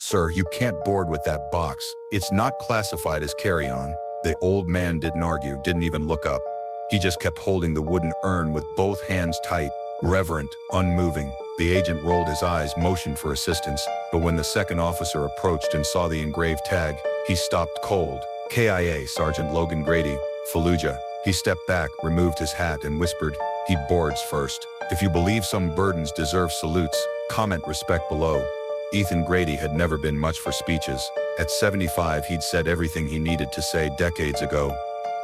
"Sir, you can't board with that box. It's not classified as carry-on." The old man didn't argue, didn't even look up. He just kept holding the wooden urn with both hands tight, reverent, unmoving. The agent rolled his eyes, motioned for assistance, but when the second officer approached and saw the engraved tag, he stopped cold. "KIA, Sergeant Logan Grady, Fallujah." He stepped back, removed his hat, and whispered, "He boards first. If you believe some burdens deserve salutes, comment respect below." Ethan Grady had never been much for speeches. At 75, he'd said everything he needed to say decades ago.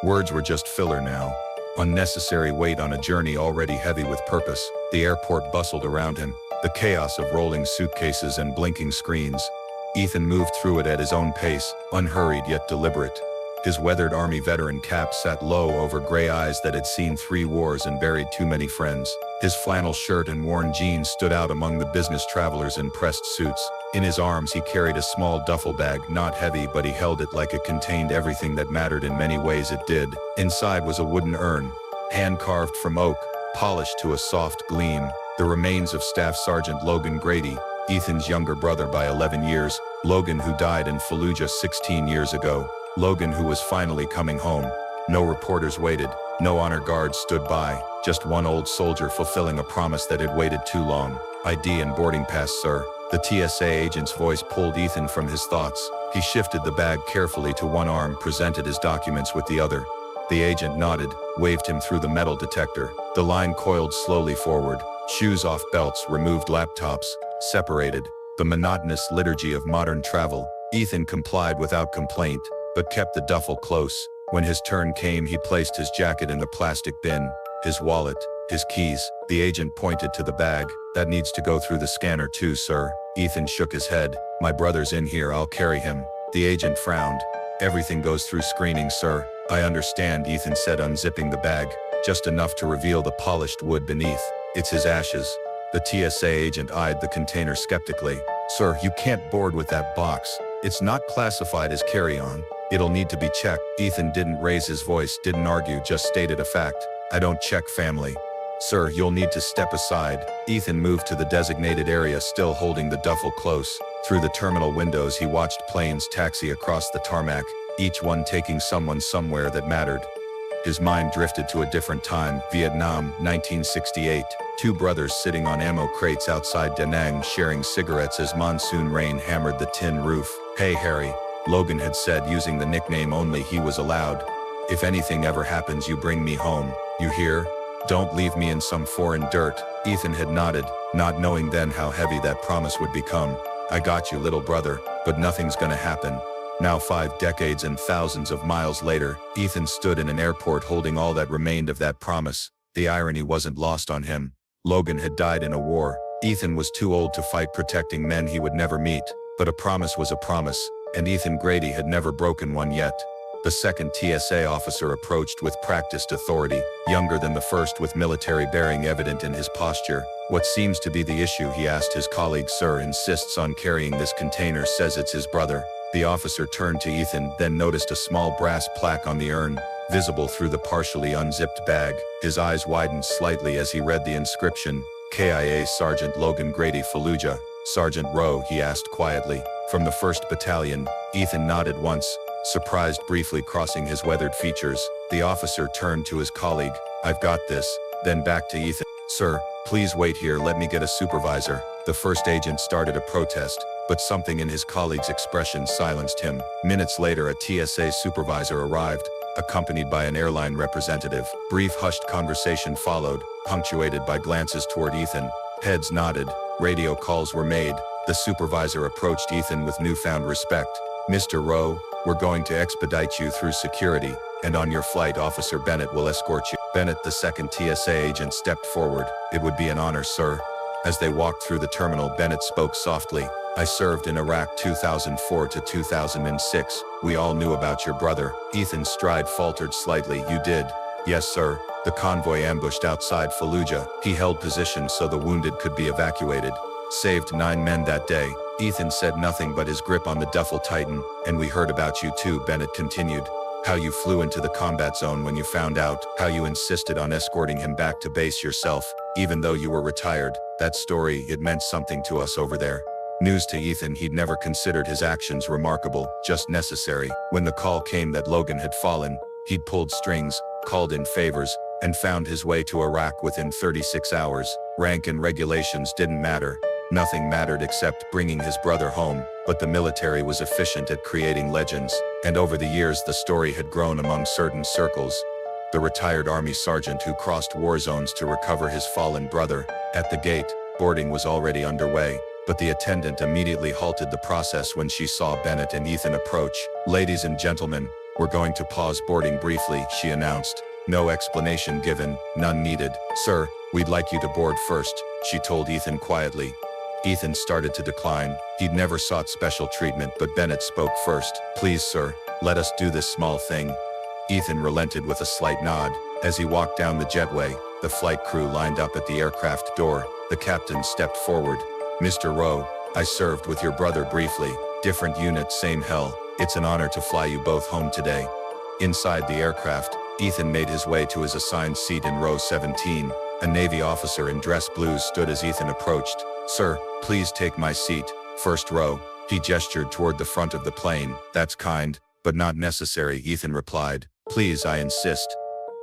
Words were just filler now. Unnecessary weight on a journey already heavy with purpose. The airport bustled around him, the chaos of rolling suitcases and blinking screens. Ethan moved through it at his own pace, unhurried yet deliberate. His weathered Army veteran cap sat low over gray eyes that had seen 3 wars and buried too many friends. His flannel shirt and worn jeans stood out among the business travelers in pressed suits. In his arms he carried a small duffel bag, not heavy, but he held it like it contained everything that mattered. In many ways it did. Inside was a wooden urn, hand-carved from oak, polished to a soft gleam. The remains of Staff Sergeant Logan Grady, Ethan's younger brother by 11 years, Logan who died in Fallujah 16 years ago. Logan who was finally coming home. No reporters waited, no honor guards stood by, just one old soldier fulfilling a promise that had waited too long. "ID and boarding pass, sir." The TSA agent's voice pulled Ethan from his thoughts. He shifted the bag carefully to one arm, presented his documents with the other. The agent nodded, waved him through the metal detector. The line coiled slowly forward. Shoes off belts, removed laptops, separated. The monotonous liturgy of modern travel. Ethan complied without complaint, but kept the duffel close. When his turn came, he placed his jacket in the plastic bin, his wallet, his keys. The agent pointed to the bag. "That needs to go through the scanner too, sir." Ethan shook his head. "My brother's in here, I'll carry him." The agent frowned. "Everything goes through screening, sir." "I understand," Ethan said, unzipping the bag, just enough to reveal the polished wood beneath. "It's his ashes." The TSA agent eyed the container skeptically. "Sir, you can't board with that box. It's not classified as carry-on. It'll need to be checked." Ethan didn't raise his voice, didn't argue, just stated a fact. "I don't check family." "Sir, you'll need to step aside." Ethan moved to the designated area, still holding the duffel close. Through the terminal windows he watched planes taxi across the tarmac, each one taking someone somewhere that mattered. His mind drifted to a different time, Vietnam, 1968. 2 brothers sitting on ammo crates outside Da Nang sharing cigarettes as monsoon rain hammered the tin roof. "Hey Harry," Logan had said, using the nickname only he was allowed. "If anything ever happens, you bring me home. You hear? Don't leave me in some foreign dirt." Ethan had nodded, not knowing then how heavy that promise would become. "I got you, little brother, but nothing's gonna happen." Now 5 decades and thousands of miles later, Ethan stood in an airport holding all that remained of that promise. The irony wasn't lost on him. Logan had died in a war. Ethan was too old to fight, protecting men he would never meet. But a promise was a promise, and Ethan Grady had never broken one yet. The second TSA officer approached with practiced authority, younger than the first, with military bearing evident in his posture. "What seems to be the issue?" he asked his colleague. "Sir insists on carrying this container, says it's his brother." The officer turned to Ethan, then noticed a small brass plaque on the urn, visible through the partially unzipped bag. His eyes widened slightly as he read the inscription, "KIA Sergeant Logan Grady, Fallujah." "Sergeant Rowe?" he asked quietly. "From the 1st Battalion." Ethan nodded once, surprised briefly crossing his weathered features. The officer turned to his colleague. "I've got this." Then back to Ethan. "Sir, please wait here, let me get a supervisor." The first agent started a protest, but something in his colleague's expression silenced him. Minutes later, a TSA supervisor arrived, accompanied by an airline representative. Brief hushed conversation followed, punctuated by glances toward Ethan. Heads nodded. Radio calls were made. The supervisor approached Ethan with newfound respect. "Mr. Rowe, we're going to expedite you through security, and on your flight, Officer Bennett will escort you." Bennett, the second TSA agent, stepped forward. "It would be an honor, sir." As they walked through the terminal, Bennett spoke softly. "I served in Iraq 2004 to 2006. We all knew about your brother." Ethan's stride faltered slightly. "You did?" "Yes, sir." The convoy ambushed outside Fallujah. He held position so the wounded could be evacuated. "Saved 9 men that day." Ethan said nothing, but his grip on the duffel tightened. "And we heard about you too," Bennett continued. "How you flew into the combat zone when you found out. How you insisted on escorting him back to base yourself, even though you were retired. That story, it meant something to us over there." News to Ethan he'd never considered his actions remarkable, just necessary. When the call came that Logan had fallen, he'd pulled strings, called in favors, and found his way to Iraq within 36 hours. Rank and regulations didn't matter. Nothing mattered except bringing his brother home, but the military was efficient at creating legends, and over the years the story had grown among certain circles. The retired army sergeant who crossed war zones to recover his fallen brother. At the gate, boarding was already underway, but the attendant immediately halted the process when she saw Bennett and Ethan approach. "Ladies and gentlemen, we're going to pause boarding briefly," she announced. No explanation given, none needed. "Sir, we'd like you to board first," she told Ethan quietly. Ethan started to decline. He'd never sought special treatment, but Bennett spoke first. "Please, sir, let us do this small thing." Ethan relented with a slight nod. As he walked down the jetway, the flight crew lined up at the aircraft door. The captain stepped forward. "Mr. Rowe, I served with your brother briefly. Different unit, same hell. It's an honor to fly you both home today." Inside the aircraft, Ethan made his way to his assigned seat in row 17. A Navy officer in dress blues stood as Ethan approached. "Sir, please take my seat. First row." He gestured toward the front of the plane. "That's kind, but not necessary," Ethan replied. "Please, I insist."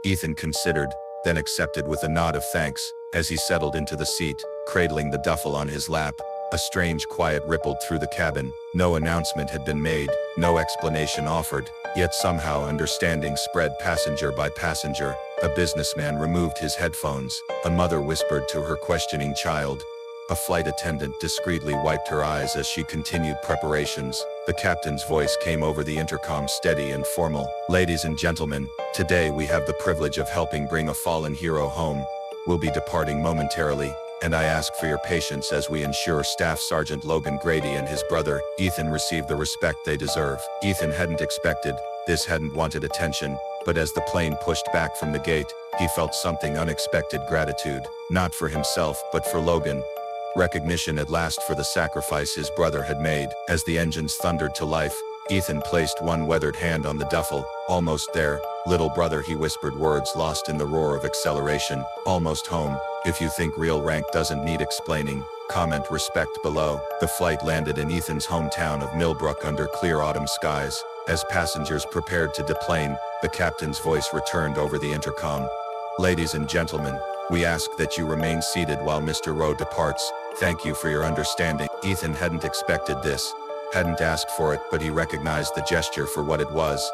Ethan considered, then accepted with a nod of thanks. As he settled into the seat, cradling the duffel on his lap, a strange quiet rippled through the cabin. No announcement had been made, no explanation offered, yet somehow understanding spread passenger by passenger. A businessman removed his headphones. A mother whispered to her questioning child. A flight attendant discreetly wiped her eyes as she continued preparations. The captain's voice came over the intercom, steady and formal. "Ladies and gentlemen, today we have the privilege of helping bring a fallen hero home. We'll be departing momentarily, and I ask for your patience as we ensure Staff Sergeant Logan Grady and his brother, Ethan, receive the respect they deserve." Ethan hadn't expected this, hadn't wanted attention, but as the plane pushed back from the gate, he felt something unexpected: gratitude, not for himself, but for Logan. Recognition at last for the sacrifice his brother had made. As the engines thundered to life, Ethan placed one weathered hand on the duffel. "Almost there, little brother," he whispered, words lost in the roar of acceleration. "Almost home. If you think real rank doesn't need explaining, comment respect below." The flight landed in Ethan's hometown of Millbrook under clear autumn skies. As passengers prepared to deplane, the captain's voice returned over the intercom. "Ladies and gentlemen, we ask that you remain seated while Mr. Rowe departs. Thank you for your understanding." Ethan hadn't expected this, hadn't asked for it, but he recognized the gesture for what it was.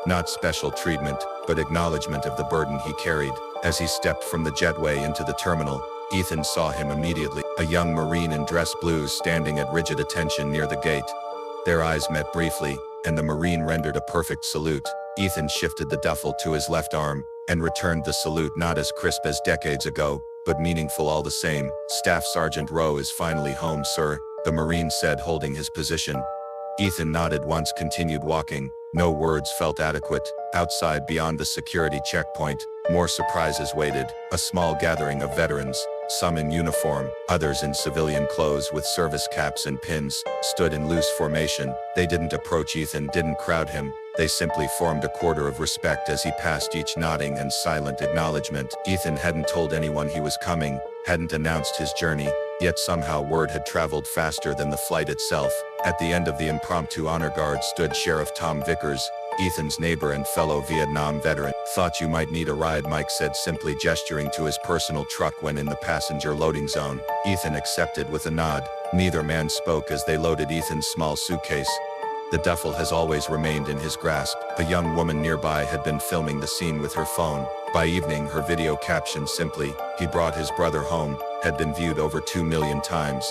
Not special treatment, but acknowledgement of the burden he carried. As he stepped from the jetway into the terminal, Ethan saw him immediately. A young Marine in dress blues standing at rigid attention near the gate. Their eyes met briefly, and the Marine rendered a perfect salute. Ethan shifted the duffel to his left arm, and returned the salute, not as crisp as decades ago, but meaningful all the same. "Staff Sergeant Rowe is finally home, sir," the Marine said, holding his position. Ethan nodded once, continued walking. No words felt adequate. Outside, beyond the security checkpoint, more surprises waited. A small gathering of veterans, some in uniform, others in civilian clothes with service caps and pins, stood in loose formation. They didn't approach Ethan, didn't crowd him. They simply formed a quarter of respect as he passed, each nodding and silent acknowledgement. Ethan hadn't told anyone he was coming, hadn't announced his journey, yet somehow word had traveled faster than the flight itself. At the end of the impromptu honor guard stood Sheriff Tom Vickers, Ethan's neighbor and fellow Vietnam veteran. "Thought you might need a ride," Mike said, simply gesturing to his personal truck when in the passenger loading zone. Ethan accepted with a nod. Neither man spoke as they loaded Ethan's small suitcase. The duffel has always remained in his grasp. A young woman nearby had been filming the scene with her phone. By evening, her video captioned simply, "He brought his brother home," had been viewed over 2 million times.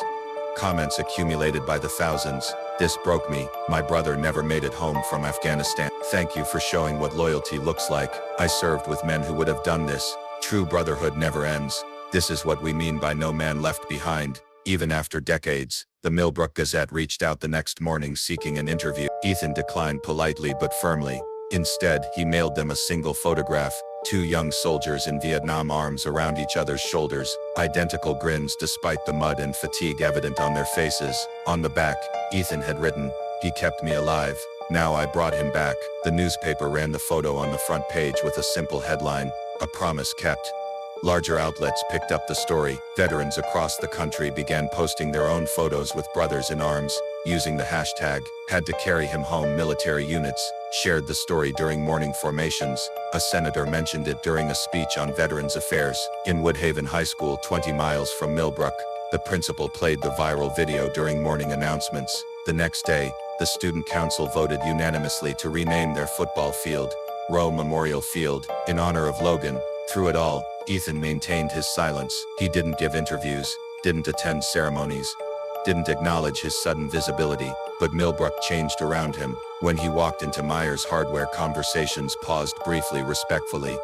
Comments accumulated by the thousands. "This broke me. My brother never made it home from Afghanistan. Thank you for showing what loyalty looks like. I served with men who would have done this. True brotherhood never ends. This is what we mean by no man left behind." Even after decades, the Millbrook Gazette reached out the next morning seeking an interview. Ethan declined politely but firmly. Instead, he mailed them a single photograph, 2 young soldiers in Vietnam, arms around each other's shoulders, identical grins despite the mud and fatigue evident on their faces. On the back, Ethan had written, "He kept me alive. Now I brought him back." The newspaper ran the photo on the front page with a simple headline, "A promise kept." Larger outlets picked up the story. Veterans across the country began posting their own photos with brothers in arms, using the hashtag, "Had to carry him home." Military units shared the story during morning formations. A senator mentioned it during a speech on Veterans Affairs. In Woodhaven High School, 20 miles from Millbrook, the principal played the viral video during morning announcements. The next day, the student council voted unanimously to rename their football field Roe Memorial Field, in honor of Logan. Through it all, Ethan maintained his silence. He didn't give interviews, didn't attend ceremonies, didn't acknowledge his sudden visibility, but Millbrook changed around him. When he walked into Myers Hardware, conversations paused briefly, respectfully.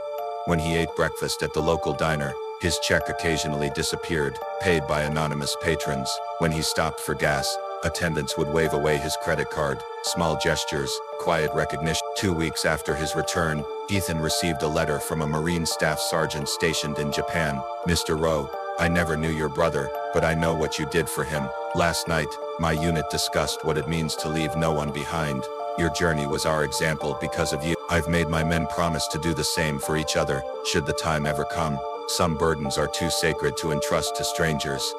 When he ate breakfast at the local diner, his check occasionally disappeared, paid by anonymous patrons. When he stopped for gas, attendants would wave away his credit card. Small gestures, quiet recognition. 2 weeks after his return, Ethan received a letter from a Marine Staff Sergeant stationed in Japan. "Mr. Rowe, I never knew your brother, but I know what you did for him. Last night, my unit discussed what it means to leave no one behind. Your journey was our example because of you. I've made my men promise to do the same for each other, should the time ever come. Some burdens are too sacred to entrust to strangers."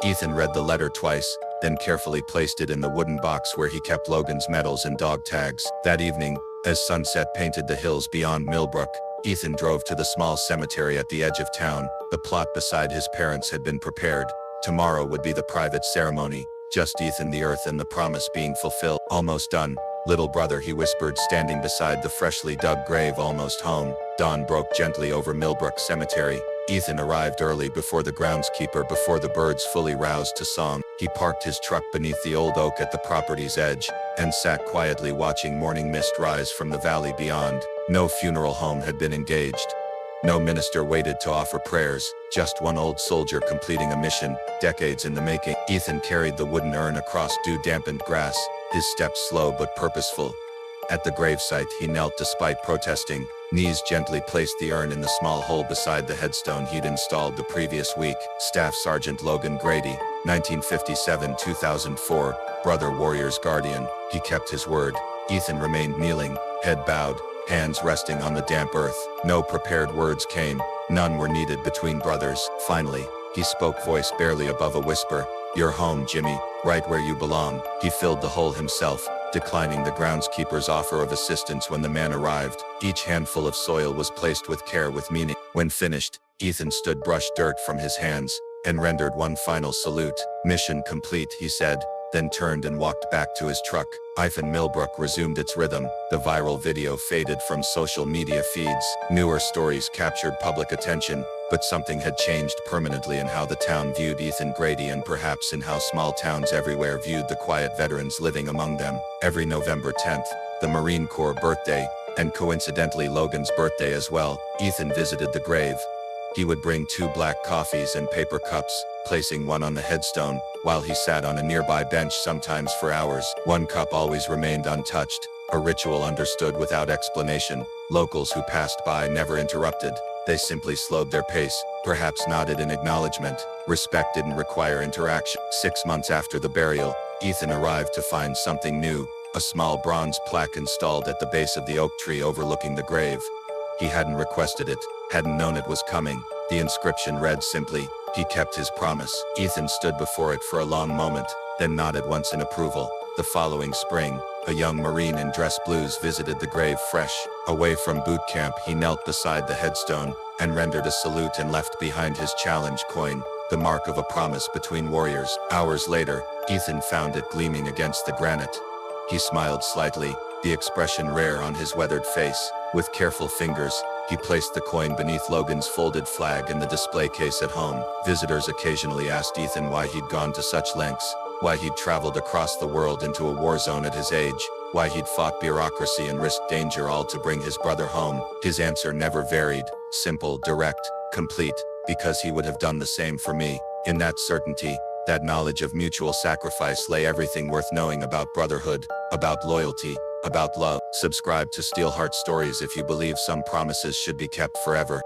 Ethan read the letter twice, then carefully placed it in the wooden box where he kept Logan's medals and dog tags. That evening, as sunset painted the hills beyond Millbrook, Ethan drove to the small cemetery at the edge of town. The plot beside his parents had been prepared. Tomorrow would be the private ceremony, just Ethan, the earth, and the promise being fulfilled. "Almost done, little brother," he whispered, standing beside the freshly dug grave. "Almost home." Dawn broke gently over Millbrook Cemetery. Ethan arrived early, before the groundskeeper, before the birds fully roused to song. He parked his truck beneath the old oak at the property's edge, and sat quietly watching morning mist rise from the valley beyond. No funeral home had been engaged. No minister waited to offer prayers, just one old soldier completing a mission, decades in the making. Ethan carried the wooden urn across dew-dampened grass, his steps slow but purposeful. At the gravesite he knelt despite protesting, knees gently placed the urn in the small hole beside the headstone he'd installed the previous week. Staff Sergeant Logan Grady, 1957-2004, brother warrior's guardian. He kept his word. Ethan remained kneeling, head bowed, hands resting on the damp earth. No prepared words came, none were needed between brothers. Finally, he spoke, voice barely above a whisper. "You're home, Jimmy, right where you belong." He filled the hole himself, declining the groundskeeper's offer of assistance when the man arrived. Each handful of soil was placed with care, with meaning. When finished, Ethan stood, brushed dirt from his hands, and rendered one final salute. "Mission complete," he said, then turned and walked back to his truck. Ethan Millbrook resumed its rhythm. The viral video faded from social media feeds. Newer stories captured public attention, but something had changed permanently in how the town viewed Ethan Grady, and perhaps in how small towns everywhere viewed the quiet veterans living among them. Every November 10th, the Marine Corps birthday, and coincidentally Logan's birthday as well, Ethan visited the grave. He would bring 2 black coffees and paper cups, placing one on the headstone, while he sat on a nearby bench, sometimes for hours. One cup always remained untouched, a ritual understood without explanation. Locals who passed by never interrupted. They simply slowed their pace, perhaps nodded in acknowledgement. Respect didn't require interaction. 6 months after the burial, Ethan arrived to find something new, a small bronze plaque installed at the base of the oak tree overlooking the grave. He hadn't requested it, hadn't known it was coming. The inscription read simply, "He kept his promise." Ethan stood before it for a long moment, then nodded once in approval. The following spring, a young Marine in dress blues visited the grave fresh. Away from boot camp, he knelt beside the headstone, and rendered a salute, and left behind his challenge coin, the mark of a promise between warriors. Hours later, Ethan found it gleaming against the granite. He smiled slightly, the expression rare on his weathered face. With careful fingers, he placed the coin beneath Logan's folded flag in the display case at home. Visitors occasionally asked Ethan why he'd gone to such lengths, why he'd traveled across the world into a war zone at his age, why he'd fought bureaucracy and risked danger, all to bring his brother home. His answer never varied, simple, direct, complete, because he would have done the same for me. In that certainty, that knowledge of mutual sacrifice, lay everything worth knowing about brotherhood, about loyalty, about love. Subscribe to Steelheart Stories if you believe some promises should be kept forever.